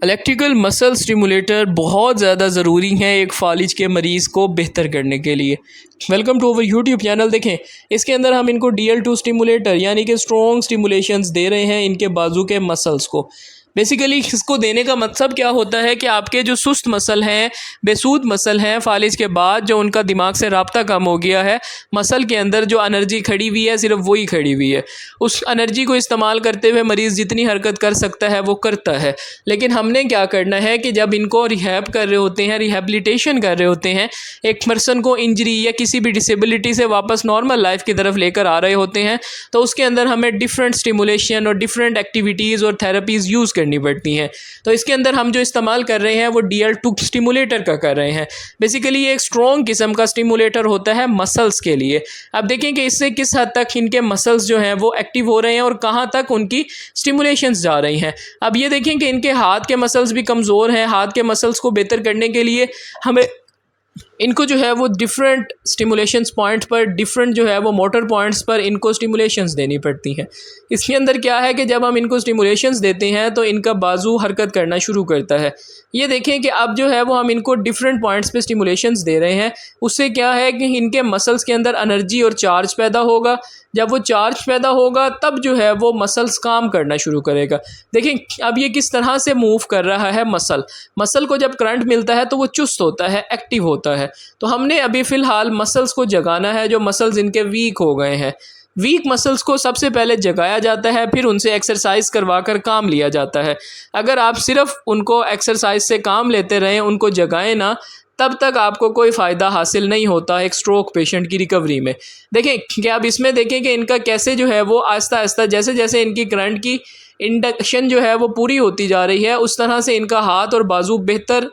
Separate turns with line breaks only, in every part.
Electrical muscle stimulator बहुत ज़्यादा ज़रूरी हैं एक फालिज के मरीज़ को बेहतर करने के लिए। Welcome to our YouTube channel. देखें, इसके अंदर हम इनको DL2 स्टिमुलेटर यानी कि स्ट्रॉन्ग स्टिमुलेशंस दे रहे हैं इनके बाजू के मसल्स को। बेसिकली इसको देने का मतलब क्या होता है कि आपके जो सुस्त मसल हैं, बेसूद मसल हैं, फालिज के बाद जो उनका दिमाग से राब्ता कम हो गया है, मसल के अंदर जो एनर्जी खड़ी हुई है सिर्फ वही खड़ी हुई है। उस एनर्जी को इस्तेमाल करते हुए मरीज़ जितनी हरकत कर सकता है वो करता है। लेकिन हमने क्या करना है कि जब इनको रिहैब कर रहे होते हैं, रिहैबिलिटेशन कर रहे होते हैं, एक पर्सन को इंजरी या किसी भी डिसेबिलिटी से वापस नॉर्मल लाइफ की तरफ लेकर आ रहे होते हैं, तो उसके अंदर हमें डिफरेंट स्टिमुलेशन और डिफरेंट एक्टिविटीज़ और थेरेपीज़ यूज़ करनी पड़ती हैं। तो इसके अंदर हम जो इस्तेमाल कर रहे हैं वो DL2 स्टिमुलेटर का कर रहे हैं। बेसिकली ये एक स्ट्रॉन्ग किस्म का स्टिमुलेटर होता है मसल्स के लिए। अब देखें कि इससे किस हद तक इनके मसल्स जो हैं वो एक्टिव हो रहे हैं और कहाँ तक उनकी स्टिमुलेशंस जा रही हैं। अब ये देखें कि इनके हाथ के मसल्स भी कमज़ोर हैं। हाथ के मसल्स को बेहतर करने के लिए हमें इनको जो है वो डिफरेंट स्टिमुलेशंस पॉइंट पर, डिफरेंट जो है वो मोटर पॉइंट्स पर इनको स्टिमुलेशंस देनी पड़ती हैं। इसके अंदर क्या है कि जब हम इनको स्टिमुलेशंस देते हैं तो इनका बाजू हरकत करना शुरू करता है। ये देखें कि अब जो है वो हम इनको डिफरेंट पॉइंट्स पे स्टिमुलेशंस दे रहे हैं। उससे क्या है कि इनके मसल्स के अंदर एनर्जी और चार्ज पैदा होगा। जब वो चार्ज पैदा होगा तब जो है वो मसल्स काम करना शुरू करेगा। देखें अब ये किस तरह से मूव कर रहा है। मसल को जब करंट मिलता है तो वो चुस्त होता है, एक्टिव होता है। तो हमने अभी फ़िलहाल मसल्स को जगाना है जो मसल्स इनके वीक हो गए हैं। वीक मसल्स को सबसे पहले जगाया जाता है, फिर उनसे एक्सरसाइज करवाकर काम लिया जाता है। अगर आप सिर्फ उनको एक्सरसाइज से काम लेते रहें, उनको जगाएं ना, तब तक आपको कोई फ़ायदा हासिल नहीं होता एक स्ट्रोक पेशेंट की रिकवरी में। देखें कि आप इसमें देखें कि इनका कैसे जो है वो आहिस्ता आहिस्ता जैसे जैसे इनकी करंट की इंडक्शन जो है वो पूरी होती जा रही है, उस तरह से इनका हाथ और बाजू बेहतर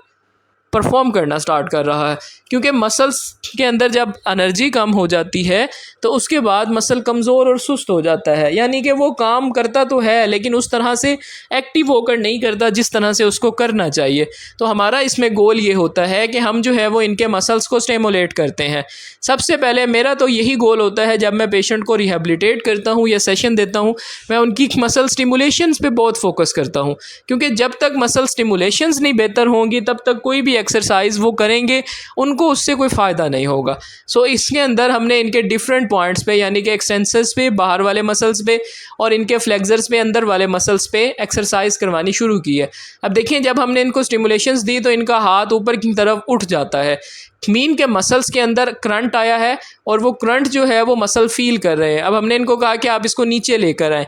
परफॉर्म करना स्टार्ट कर रहा है। क्योंकि मसल्स के अंदर जब एनर्जी कम हो जाती है तो उसके बाद मसल कमज़ोर और सुस्त हो जाता है। यानी कि वो काम करता तो है लेकिन उस तरह से एक्टिव होकर नहीं करता जिस तरह से उसको करना चाहिए। तो हमारा इसमें गोल ये होता है कि हम जो है वो इनके मसल्स को स्टिमुलेट करते हैं। सबसे पहले मेरा तो यही गोल होता है, जब मैं पेशेंट को रिहैबिलिटेट करता हूँ या सेशन देता हूँ, मैं उनकी मसल स्टिमुलेशंस पे बहुत फोकस करता हूँ। क्योंकि जब तक मसल स्टिमुलेशंस नहीं बेहतर होंगी तब तक कोई भी एक्सरसाइज वो करेंगे उनको उससे कोई फ़ायदा नहीं होगा। सो इसके अंदर हमने इनके डिफरेंट पॉइंट्स पे यानी कि एक्सटेंसर्स पे, बाहर वाले मसल्स पे और इनके फ्लेक्सर्स पे, अंदर वाले मसल्स पे एक्सरसाइज करवानी शुरू की है। अब देखिए जब हमने इनको स्टिमुलेशंस दी तो इनका हाथ ऊपर की तरफ उठ जाता है। मीन के मसल्स के अंदर करंट आया है और वो करंट जो है वो मसल फील कर रहे हैं। अब हमने इनको कहा कि आप इसको नीचे लेकर आएँ।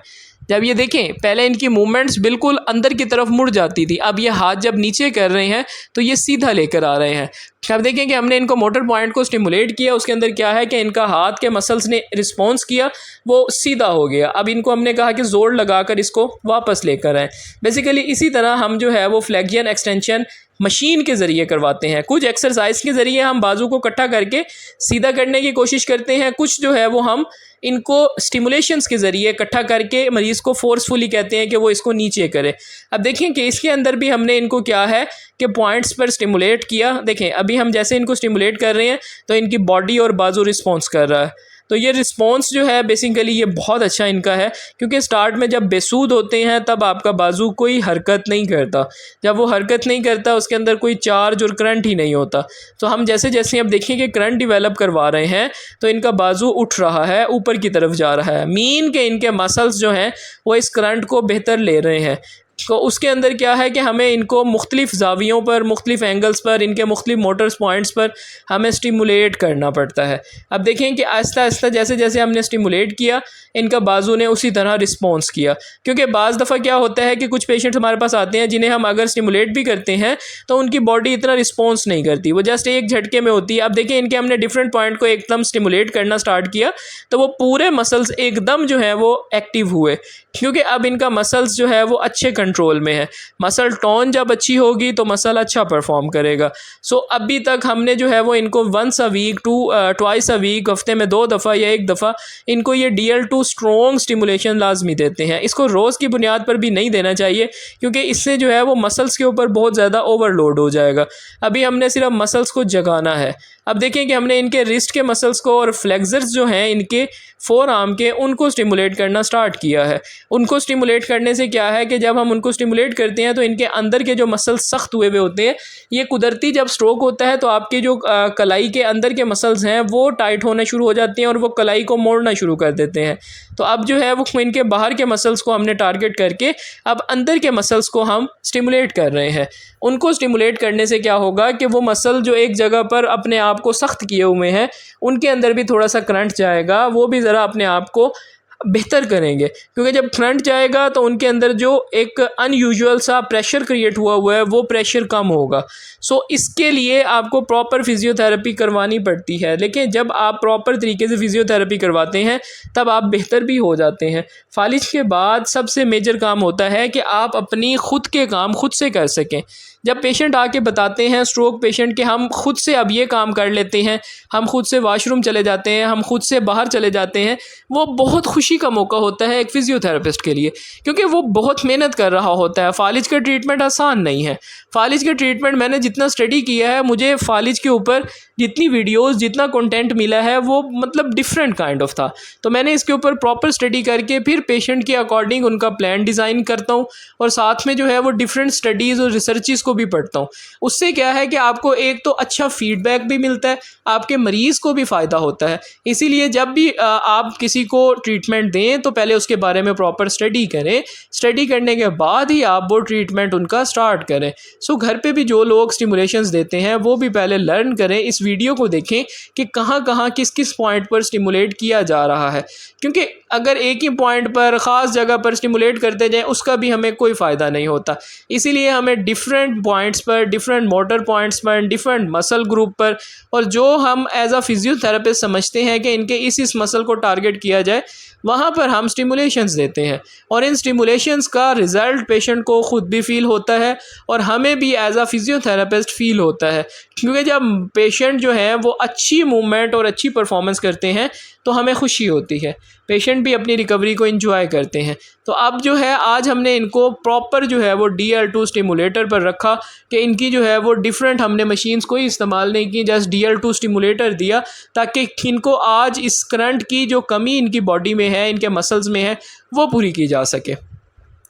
जब ये देखें पहले इनकी मूवमेंट्स बिल्कुल अंदर की तरफ मुड़ जाती थी, अब ये हाथ जब नीचे कर रहे हैं तो ये सीधा लेकर आ रहे हैं। अब देखें कि हमने इनको मोटर पॉइंट को स्टिमुलेट किया, उसके अंदर क्या है कि इनका हाथ के मसल्स ने रिस्पॉन्स किया, वो सीधा हो गया। अब इनको हमने कहा कि जोर लगाकर इसको वापस लेकर आएँ। बेसिकली इसी तरह हम जो है वो फ्लेक्सियन एक्सटेंशन मशीन के ज़रिए करवाते हैं। कुछ एक्सरसाइज के ज़रिए हम बाजू को इकट्ठा करके सीधा करने की कोशिश करते हैं, कुछ जो है वो हम इनको स्टिमुलेशंस के ज़रिए इकट्ठा करके मरीज़ को फोर्सफुली कहते हैं कि वो इसको नीचे करे। अब देखें कि इसके अंदर भी हमने इनको क्या है कि पॉइंट्स पर स्टिमुलेट किया। देखें अभी हम जैसे इनको स्टिमुलेट कर रहे हैं तो इनकी बॉडी और बाजू रिस्पॉन्स कर रहा है। तो ये रिस्पॉन्स जो है बेसिकली ये बहुत अच्छा इनका है। क्योंकि स्टार्ट में जब बेसूद होते हैं तब आपका बाजू कोई हरकत नहीं करता। जब वो हरकत नहीं करता उसके अंदर कोई चार्ज और करंट ही नहीं होता। तो हम जैसे जैसे अब देखिए कि करंट डिवेलप करवा रहे हैं तो इनका बाजू उठ रहा है, ऊपर की तरफ जा रहा है। मीन के इनके मसल्स जो हैं वो इस करंट को बेहतर ले रहे हैं। तो उसके अंदर क्या है कि हमें इनको मुख्तलिफ़ ज़ावियों पर, मुख्तलिफ़ एंगल्स पर, इनके मुख्तलिफ़ मोटर्स पॉइंट्स पर हमें स्टिमुलेट करना पड़ता है। अब देखें कि आहिस्ता आहिस्ता जैसे जैसे हमने स्टिमुलेट किया इनका बाजू ने उसी तरह रिस्पॉन्स किया। क्योंकि बाज़ दफ़ा क्या होता है कि कुछ पेशेंट्स हमारे पास आते हैं जिन्हें हम अगर स्टिमुलेट भी करते हैं तो उनकी बॉडी इतना रिस्पॉन्स नहीं करती, वो जस्ट एक झटके में होती है। अब देखें इनके हमने डिफरेंट पॉइंट को एकदम स्टिमुलेट करना स्टार्ट किया तो वो पूरे मसल्स एकदम जो है वो एक्टिव हुए। क्योंकि अब इनका मसल्स जो है वो अच्छे कंट्रोल में है। मसल टोन जब अच्छी होगी तो मसल अच्छा परफॉर्म करेगा। सो अभी तक हमने जो है वो इनको once a week twice a week, हफ्ते में 2 दफ़ा या 1 दफ़ा इनको ये DL2 स्ट्रॉन्ग स्टिमुलेशन लाजमी देते हैं। इसको रोज़ की बुनियाद पर भी नहीं देना चाहिए क्योंकि इससे जो है वो मसल्स के ऊपर बहुत ज़्यादा ओवरलोड हो जाएगा। अभी हमने सिर्फ मसल्स को जगाना है। अब देखें कि हमने इनके रिस्ट के मसल्स को और फ्लेक्सर्स जो हैं इनके फोर आर्म के, उनको स्टिमुलेट करना स्टार्ट किया है। उनको स्टिमुलेट करने से क्या है कि जब हम उनको स्टिमुलेट करते हैं तो इनके अंदर के जो मसल्स सख्त हुए होते हैं, ये कुदरती जब स्ट्रोक होता है तो आपके जो कलाई के अंदर के मसल्स हैं वो टाइट होने शुरू हो जाते हैं और वो कलाई को मोड़ना शुरू कर देते हैं। तो अब जो है वो इनके बाहर के मसल्स को हमने टारगेट करके अब अंदर के मसल्स को हम स्टिमुलेट कर रहे हैं। उनको स्टिमुलेट करने से क्या होगा कि वो मसल जो एक जगह पर अपने आप को सख्त किए हुए हैं, उनके अंदर भी थोड़ा सा करंट जाएगा, वो भी ज़रा अपने आप को बेहतर करेंगे। क्योंकि जब करंट जाएगा तो उनके अंदर जो एक अनयूजुअल सा प्रेशर क्रिएट हुआ है वो प्रेशर कम होगा। सो इसके लिए आपको प्रॉपर फिज़ियोथेरेपी करवानी पड़ती है, लेकिन जब आप प्रॉपर तरीके से फिज़ियोथेरेपी करवाते हैं तब आप बेहतर भी हो जाते हैं। फालिज के बाद सबसे मेजर काम होता है कि आप अपनी ख़ुद के काम खुद से कर सकें। जब पेशेंट आके बताते हैं, स्ट्रोक पेशेंट, कि हम खुद से अब ये काम कर लेते हैं, हम खुद से वाशरूम चले जाते हैं, हम खुद से बाहर चले जाते हैं, वो बहुत खुशी का मौका होता है एक फ़िज़ियोथेरेपिस्ट के लिए, क्योंकि वो बहुत मेहनत कर रहा होता है। फालिज का ट्रीटमेंट आसान नहीं है। फालिज का ट्रीटमेंट मैंने जितना स्टडी किया है, मुझे फालिज के ऊपर जितनी वीडियोस, जितना कंटेंट मिला है वो मतलब डिफरेंट काइंड ऑफ था। तो मैंने इसके ऊपर प्रॉपर स्टडी करके फिर पेशेंट के अकॉर्डिंग उनका प्लान डिज़ाइन करता हूँ और साथ में जो है वो डिफरेंट स्टडीज़ और रिसर्चेस को भी पढ़ता हूँ। उससे क्या है कि आपको एक तो अच्छा फीडबैक भी मिलता है, आपके मरीज़ को भी फ़ायदा होता है। इसीलिए जब भी आप किसी को ट्रीटमेंट दें तो पहले उसके बारे में प्रॉपर स्टडी करें। स्टडी करने के बाद ही आप वो ट्रीटमेंट उनका स्टार्ट करें। सो घर पे भी जो लोग स्टिमुलेशंस देते हैं वो भी पहले लर्न करें, इस वीडियो को देखें कि कहाँ कहाँ किस किस पॉइंट पर स्टिमुलेट किया जा रहा है। क्योंकि अगर एक ही पॉइंट पर, ख़ास जगह पर स्टिमुलेट करते जाएं, उसका भी हमें कोई फ़ायदा नहीं होता। इसीलिए हमें डिफरेंट पॉइंट्स पर, डिफरेंट मोटर पॉइंट्स पर, डिफरेंट मसल ग्रुप पर, और जो हम एज अ फिजियोथेरेपिस्ट समझते हैं कि इनके इस मसल को टारगेट किया जाए, वहाँ पर हम स्टिमुलेशंस देते हैं। और इन स्टिमुलेशंस का रिज़ल्ट पेशेंट को ख़ुद भी फ़ील होता है और हमें भी एज अ फिजियोथेरेपिस्ट फ़ील होता है। क्योंकि जब पेशेंट जो है वो अच्छी मूवमेंट और अच्छी परफॉर्मेंस करते हैं तो हमें खुशी होती है, पेशेंट भी अपनी रिकवरी को एंजॉय करते हैं। तो अब जो है आज हमने इनको प्रॉपर जो है वो DL2 स्टिमुलेटर पर रखा कि इनकी जो है वो डिफरेंट, हमने मशीन्स कोई इस्तेमाल नहीं की, जस्ट DL2 स्टिमुलेटर दिया ताकि इनको आज इस करंट की जो कमी इनकी बॉडी में है, इनके मसल्स में है, वो पूरी की जा सके।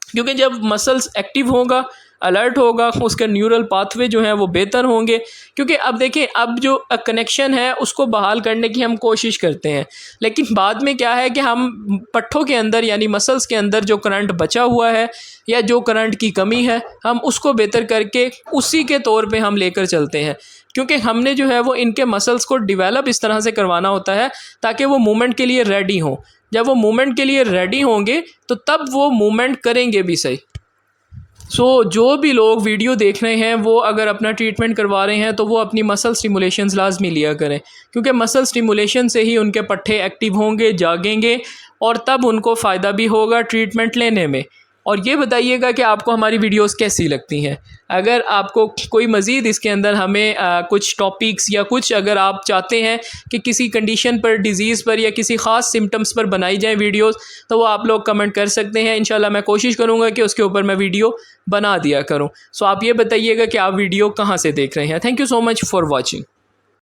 क्योंकि जब मसल्स एक्टिव होगा, अलर्ट होगा, उसके न्यूरल पाथवे जो हैं वो बेहतर होंगे। क्योंकि अब देखें, अब जो कनेक्शन है उसको बहाल करने की हम कोशिश करते हैं, लेकिन बाद में क्या है कि हम पट्ठों के अंदर यानी मसल्स के अंदर जो करंट बचा हुआ है या जो करंट की कमी है, हम उसको बेहतर करके उसी के तौर पे हम लेकर चलते हैं। क्योंकि हमने जो है वो इनके मसल्स को डिवेलप इस तरह से करवाना होता है ताकि वो मूवमेंट के लिए रेडी हों। जब वो मूवमेंट के लिए रेडी होंगे तो तब वो मूवमेंट करेंगे भी सही। जो भी लोग वीडियो देख रहे हैं वो अगर अपना ट्रीटमेंट करवा रहे हैं तो वो अपनी मसल स्टिमुलेशंस लाजमी लिया करें, क्योंकि मसल स्टिमुलेशन से ही उनके पट्ठे एक्टिव होंगे, जागेंगे, और तब उनको फ़ायदा भी होगा ट्रीटमेंट लेने में। और ये बताइएगा कि आपको हमारी वीडियोस कैसी लगती हैं। अगर आपको कोई मज़ीद इसके अंदर हमें कुछ टॉपिक्स या कुछ अगर आप चाहते हैं कि किसी कंडीशन पर, डिज़ीज़ पर या किसी ख़ास सिम्टम्स पर बनाई जाए वीडियोस, तो वो आप लोग कमेंट कर सकते हैं। इंशाल्लाह मैं कोशिश करूँगा कि उसके ऊपर मैं वीडियो बना दिया करूँ। सो आप ये बताइएगा कि आप वीडियो कहाँ से देख रहे हैं। Thank you so much for watching.